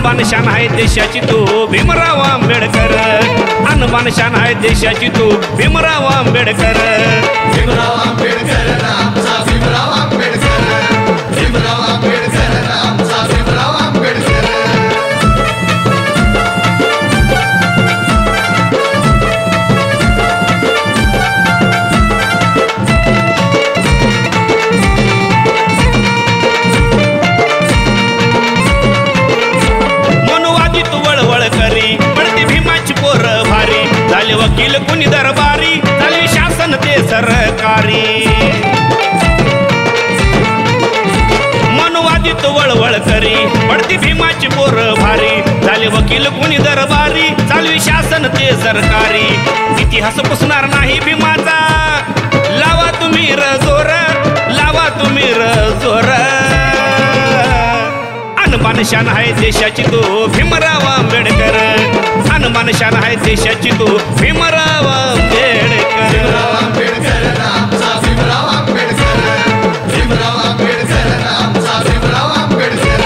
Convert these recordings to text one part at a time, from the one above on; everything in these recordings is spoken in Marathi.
अनबान शान आहे देशाची तू भीमराव आंबेडकर अनबान शान आहे देशाची तू भीमराव आंबेडकर भीमराव आंबेडकर आमचा भीमराव आंबेडकर भीमराव आंबेडकर आमचा भीमराव आंबेडकर वकील कुणी दरबारी चालवी शासन ते सरकारी मनवादित वळवळ करी पडती भीमाची पोर भारी झाले वकील कुणी दरबारी चालवी शासन ते सरकारी इतिहास पुसणार नाही भीमाचा लावा तुम्ही रजोर लावा तुम्ही रजोर अनबान शान आहे देशाची तू भीमराव आंबेडकर अनबान शान आहे देशाची तू भीमराव आंबेडकर भीमराव आंबेडकर आमचा भीमराव आंबेडकर भीमराव आंबेडकर आमचा भीमराव आंबेडकर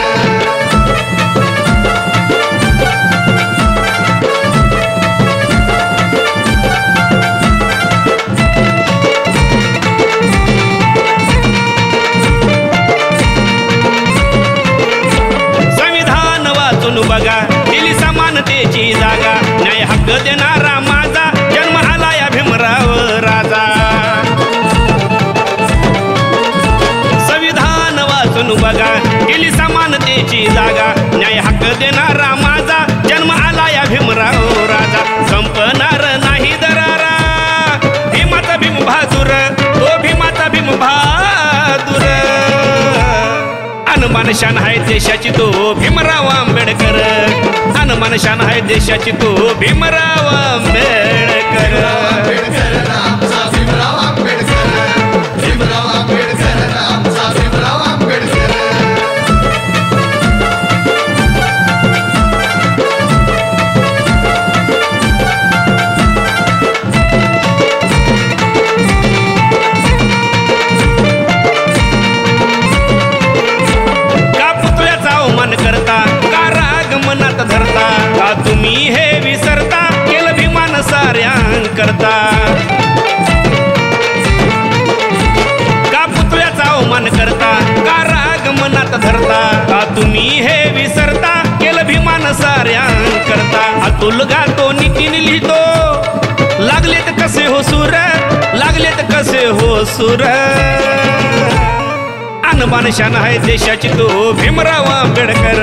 संविधान वाचून बघा दिली समानतेची जागा न्याय हक्क देणारा माझा जन्म आला या भीमराव राजा संविधान वाचून बघा दिली समानतेची जागा न्याय हक्क देणारा माझा जन्म आला या भीमराव राजा संपणार नाही दरारा भीमाचा भीम बहादूर तो भीमाचा भीम बहादूर अनबान शान आहे देशाची तू भीमराव आंबेडकर अनबान शान आहे देशाची तू भीमराव आंबेडकर आमचा भीमराव आंबेडकर भीमराव आंबेडकर आमचा भीमराव आंबेडकर धरता का तुम्ही हे विसरता केलं भीमान साऱ्यांकरता का पुतळ्याचा अवमान करता का राग मनात धरता का तुम्ही हे विसरता केलं भीमान साऱ्यांकरता अतुल गातो नितीन लिहितो लागलेत कसे हो सूर लागलेत कसे हो सूर अनबान शान आहे देशाची तू भीमराव आंबेडकर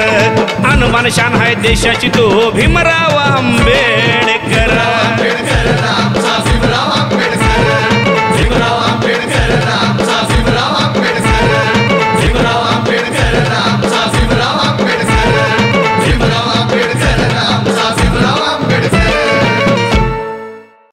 अनबान शान आहे देशाची तू भीमराव आंबेडकर आंबेडकर